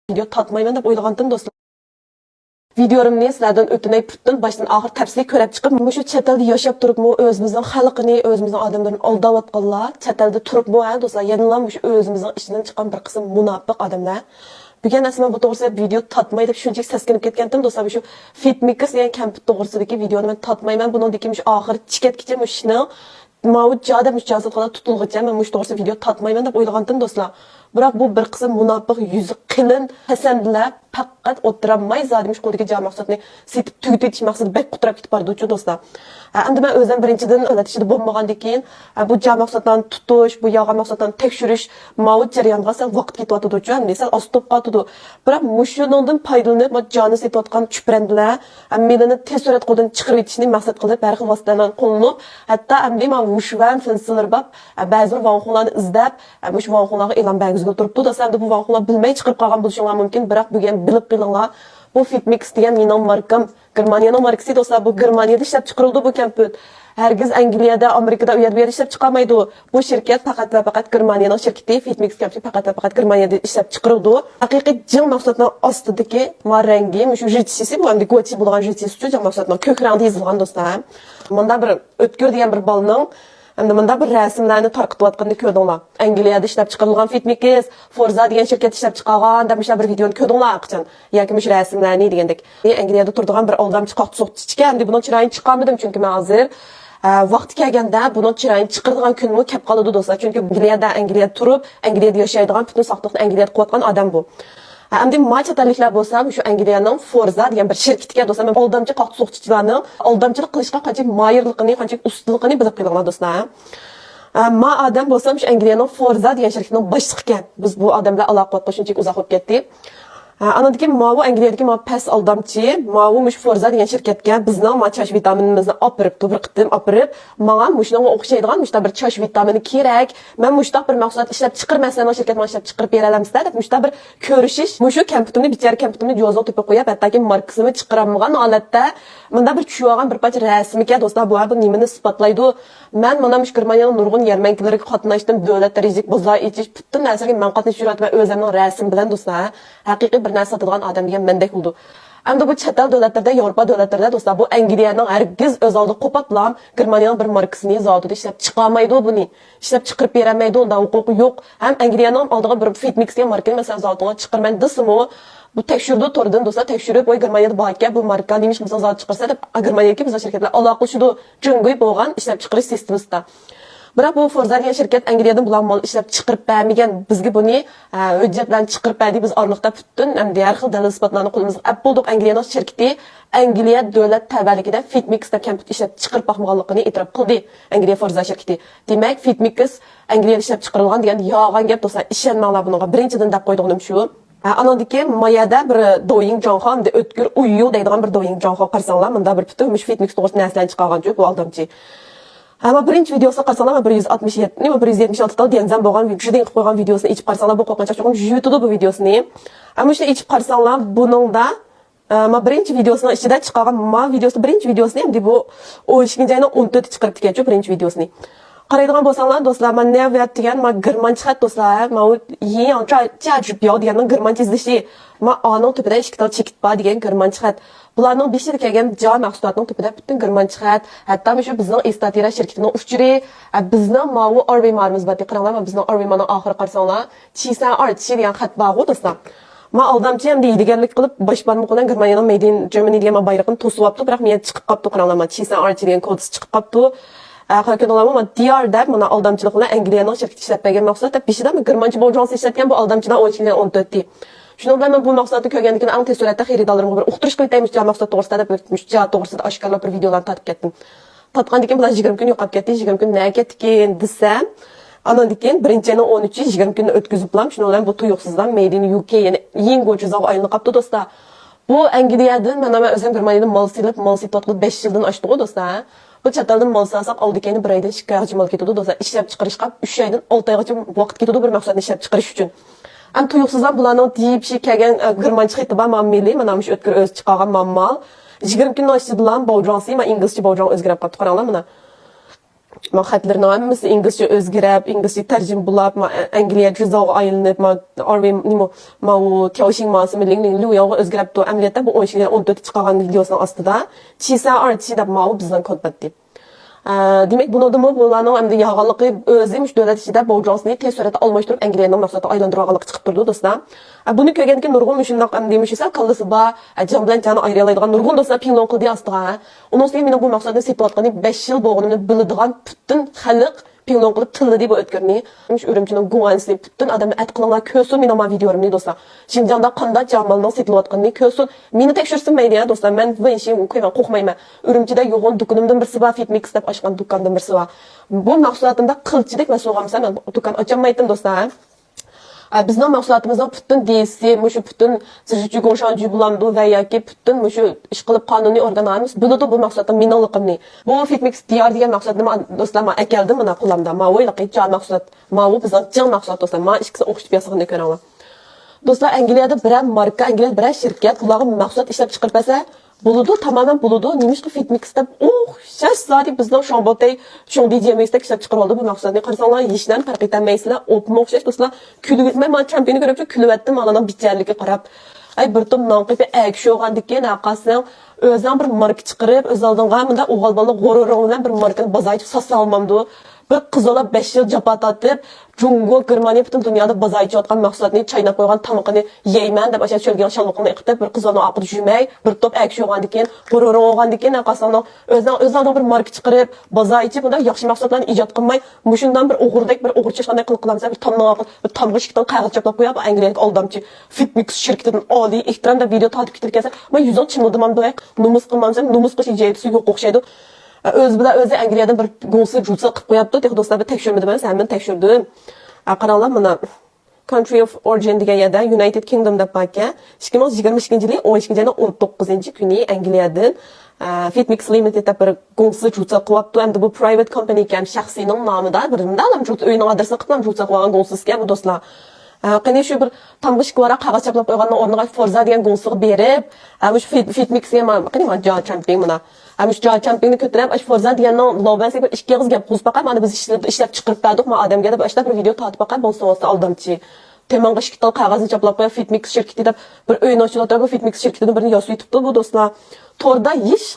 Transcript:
video tatmayman deb o'ylagandim do'stlar. Videomni sizlardan o'tinay putdan boshdan oxir tafsil ko'rib chiqib, shu chet elda yashab turibmi, o'zimizning xalqini, o'zimizning odamlarni aldayotganlar, chet elda turibmi, ha do'stlar, yana shu o'zimizning ichidan chiqqan bir qism munofiq odamlar. Bugun asma bu to'g'risida video tatmay deb shunchalik saskanib ketgandim do'stlar. Shu Fitmix degan kamput to'g'risidagi videoni men tatmayman. Buningdagi oxir chikatgacha shuni mavjud joda mujozat qilib tutilguncha men mush to'g'risida video tatmayman deb o'ylagandim do'stlar. Biroq bu bir qism munofiq yuzi qilin hasanlar faqat o'tiramay zodimish qo'lidagi jam maqsadni setib tugutish maqsadida bak qutirab ketib bordi do'stlar. Endi men o'zim birinchidan o'latishda bo'lmagandan keyin bu jam maqsadlarni tutish, bu yog'an maqsadlarni tekshirish mavjud jarayonga sal vaqt ketyapti uchun desa ostib qotdi. Biroq mushuningdan foydalanib joni setayotgan chuprandilar menini tez surat qo'ldan chiqarib etishni maqsad qilib har xil vositalarni qo'llanib, hatto endi men mushvan filslar bab ba'zi vanxonlarni izlab mush vanxonlarga e'lon bergizib turibdi. Do'stlar, endi bu vanxonlar bilmay chiqarib qolgan bo'lishinglar mumkin, biroq bugun bilib qilinglar. Bu Fitmix degan mening markam, Germaniyaning markasi do'stlar. Bu Germaniyada ishlab chiqarildi bu kamput. Hargiz Angliyada, Amerikada u yerda ishlab chiqarmaydi. Bu shirkat faqat va faqat Germaniyaning shirkati, Fitmix kamput faqat va faqat Germaniyada ishlab chiqarildi. Haqiqiy jin maqsadning ostidagi rangi, shu jitsisi bu endi go'chi bo'lgan jitsisi uchun jin maqsadning ko'k rangda yozilgan do'stlar. Bunda bir o'tkir degan bir balning endi bunda bir rasmlarni tarqatayotganini ko'rdinglar. Angliyada ishlab chiqarilgan Fitmix, Forza degan shirkat ishlab chiqargan deb bir videoni ko'rdinglar qachon. Yoki mush rasmlarni degandek. Angliyada turadigan bir aldamchi qoqsoqchi ekan. Endi buning chiroyini chiqarmadim chunki men hozir vaqti kelganda buning chiroyini chiqaradigan kunmi kelib qoladi do'stlar. Chunki Angliyada turib, Angliyada yashaydigan butun saqliqni Angliyada qilayotgan odam bu. Endi maçataliklar bo'lsa, shu Angliyaning Forza degan bir shirkatga do'stlar, men aldamchi qoqsoqchilarning aldamchilik qilishga qancha moyirligini, qancha ustiligini bilib qo'yganlar do'stlar. Ma odam bo'lsam, shu Angliyaning Forza degan shirkatning boshlig'i ekan. Biz bu odamlar aloqa qilishuncha uzoq bo'lib ketdik. Anadagi mavu Angliyadagi pes aldamchi, mavu mush Forza degan shirkatga bizning chash vitaminimizni olib bir qitim olib, menga mushunga o'xshaydigan mushta bir chash vitamini kerak. Men mushta bir mahsulot ishlab chiqarmasam, shirkat mana ishlab chiqarib bera olamsiz deb mushta bir ko'rishish, mushu komputerni bichar komputerni jo'zoq tepib qo'yib, hattoki markasini chiqaramagan holatda menda bir tushib olgan bir parcha rasmiga do'stlar, bu nimani isbotlaydi? Men mana mush Germaniyaning nurg'un yarmankilariga qatnashdim, davlat darajalik bozor ichish butun narsaga men qatnashib yuribman o'zimning rasm bilan do'stlar. Haqiqiy bir narsa sotadigan odam degan mendek bo'ldi. Endi bu chet el davlatlarda, Yevropa davlatlarida do'stlar, bu Angliyaning hargiz o'z oldi qo'patlam Germaniyaning bir markasini zavodida ishlab chiqarmaydi buni. Ishlab chiqarib bermaydi, undan huquqi yo'q. Ham Angliyaning oldiga bir Fitmix degan markani masalan zavodiga chiqarman desimi, bu tekshirdi to'rdan do'stlar, tekshirib qo'y Germaniyada bor ekan, bu marka nimish masalan zavod chiqarsa deb Germaniyadagi biz shirkatlar aloqa qilishdi, jungoy bo'lgan ishlab chiqarish sistemasida. Biroq bu Forza degan shirkat Angliyadan bular mol ishlab chiqarib bermagan, bizga buni hujjat bilan chiqarib berdi. Biz orliqda butun endi har xil dalil isbotlarni qo'limizga olib bo'ldik. Angliyaning shirkati Angliya davlat tabaligida Fitmix da kamput ishlab chiqarib baxmaganligini e'tirof qildi. Angliya Forza shirkati. Demak, Fitmix Angliyada ishlab chiqarilgan degan yolg'on gap do'stlar. Ishonmanglar bunga. Birinchidan deb qo'ydim shu. Anadagi mayada bir doying jonxon de o'tkir uyu deydigan bir doying jonxon qarsanglar, bunda bir butun Fitmix to'g'risida narsalarni chiqargan bu aldamchi. Ama birinchi videosi qarasanglar 167, 176 ta denzam bo'lgan videodan qo'ygan videosini ichib qarasanglar bu qo'rqinch cho'qim yutadi bu videosini. Ama shuni ichib qarasanglar buningda ma birinchi videosining ichida chiqqan birinchi videosini endi bu 12-oyning 14 chiqarib ketgan birinchi videosini. Qaraydigan bo'lsanglar do'stlar, men navbat degan germancha xat do'stlar, men yin jiaji biao degan germancha izlashi, men aning tepida ikki ta chekit bor degan germancha xat. Bularning beshida kelgan javob mahsulotning tepida butun germancha xat, hatto shu bizning Estatira shirkatining uchuri, bizning mavu arvi marimiz bor qaranglar, bizning arvi mana oxir qarsanglar, chisan archi degan xat bor do'stlar. Men aldamchi ham deydiganlik qilib boshbarmoq bilan Germaniyaning Made in Germany degan bayrog'ini to'sib olibdi, biroq men chiqib qolibdi qaranglar, chisan archi degan kod chiqib qolibdi. Qaraydiganlar DR deb mana aldamchilik bilan Angliyaning shirkati ishlab bergan mahsulot deb beshida germancha bojons ishlatgan bu aldamchidan 14. Shuni bilan men bu mahsulotni ko'rgandan keyin eng tez suratda xaridorlarimga bir uqtirish qilib mahsulot to'g'risida deb o'tmish, to'g'risida oshkorlab bir videolarni tatib ketdim. Tatgandan keyin bular 20 kun yo'qolib ketdi, 20 kun nega ketgan desam, andan keyin birinchining 13 20 kunni o'tkazib bilan shuni bilan bu tuyuqsizdan Made in UK ya'ni yenguvchi zog' aylanib qolibdi do'stlar. Bu Angliyadan men o'zim Germaniyadan mal silib 5 yildan oshdi do'stlar. Bu chataldan mal salsak oldikeni bir oyda shikoyatchi mal ketadi do'stlar. Ishlab chiqarishga 3 oydan 6 oygacha vaqt ketadi bir mahsulotni ishlab chiqarish uchun. Am tuyuqsizdan bularning deyib kelgan germancha xiti bor, men milliy, mana shu o'tkir o'z chiqargan mal 20 kundan oshdi bilan bojronsi, men inglizcha bojron o'zgarib qolib qaranglar mana. Ma xatlarni hammasi inglizcha o'zgarib, inglizcha tarjima bo'lib, ma Angliya juzoga aylanib, ma Arvin nima ma u Tiaoxing ma similing Luyoga o'zgarib to amaliyotda bu 14 chiqqan videosining ostida Chisa Archi deb ma bizdan kodbatdi. Demek bunu da mı bulanın hem de yağalıqı özlemiş dövlət işide Bojonsni tez sürətə almışdırıb Angliyanın maqsatı aylandırağalıq çıxıb durdu dostlar. Bunu köygəndiki Nurgun müşündaq hem demişsə qallısı ba can bilan canı ayrılaydigan Nurgun dostlar pinglon qıldı astığa. Onun üstüne menin bu maqsadını sepatqanı 5 yıl boğununu bildiğan bütün xalq pinglon qılıb tıldı bu ötkürni. Müş ürümçünün guansini bütün adamı ət qılınlar kösün men ama videolarımni dostlar. Şinjanda qanda jamalның setilayotqanını kösün. Meni tekşürsün meyli ya dostlar. Men bu işi qo'yman, qo'rqmayman. Ürümçide yo'g'on dukunimdan birsi bor, Fitmix deb ochgan dukandan birsi bor. Bu mahsulotimda qilchidek va so'g'amsa men dukan ocholmaydim dostlar. Bizning mahsulotimizning butun DSC, mushu butun sirji go'shanji bulamdi va yoki butun mushu ish qilib qonuniy organlarimiz biladi bu mahsulotni minaliqimni. Bu Fitmix diyor degan mahsulotni do'stlar men akeldim mana qo'lamda. Men o'ylaqi jon mahsulot. Men bu bizning jon mahsulot do'stlar. Men ikkisi o'qishib yasig'ini ko'raman. Do'stlar Angliyada biror marka, Angliyada biror shirkat ularga mahsulot ishlab chiqarsa buludu tamamen buludu. Nimişki Fitmix deb o'xshash zoti bizning Shambotay shunday DMX deb ishlab chiqarib oldi bu mahsulotni. Qarasanglar yishdan farq etmaysizlar. O'xshash do'stlar. Kulib men champiyonni ko'rib kulib manadan bichlarlikka qarab. Ay bir tom nanqib aksho'g'andiki naqasang o'zing bir marka chiqarib, o'z oldinga bunda o'g'il g'ururing bilan bir markani bozayib sotsa olmamdi. Bir qizolab 5 yil japa tatib, Jungo, Germaniya butun dunyoda bozayib mahsulotni chaynab qo'ygan tamoqini yeyman deb ashab cho'lgan shalmoqni iqtib bir qizolni oqib jumay, bir top aksho'g'andan keyin, g'ururing olgandan naqasang o'zing bir marka chiqarib, bozayib bunda yaxshi mahsulotlarni ijod qilmay, mushundan bir o'g'irdak bir o'g'ircha qanday qilib qilamiz, bir tamg'ishdan qag'ir chaplab qo'yib, Angliyalik oldamchi Fitmix shirkatidan oliy ehtiromda video tatib ketirgansa, men yuzon chimildim do'q, numus qilmamsam, numus qilish ijodisi yo'q o'xshaydi. Öz bilan o'zi Angliyadan bir g'o'si jutsa qilib qo'yapti. Do'stlar bir tekshirmadim, men tekshirdim. Qaranglar mana Country of Origin degan yerda United Kingdom deb bakka 2022-yil 12-yil 19-kuni Angliyadan Fitmix Limited deb bir g'o'si jutsa qilyapti. Endi bu private company ekan, shaxsiyning nomidan birimda ham jut uyning adresini qilib jutsa qo'ygan g'o'si ekan bu do'stlar. Qani shu bir tamg'ish kvara qog'oz chaplab qo'ygandan o'rniga Forza degan g'o'siga berib, shu Fitmixga qani men jon champing mana Amış jon champingni ko'tarib, ash Forza deganning lobansi bir ikki og'iz gap qo'zib baqa, mana biz ishlab chiqarib berdik, men odamga deb ishlab bir video tatib baqa, bo'lsa oldamchi. Temonga ishkital qog'ozni chaplab qo'yib Fitmix shirkati deb bir o'yin ochilib, bu Fitmix shirkatidan birini yozib yutibdi bu do'stlar. Torda ish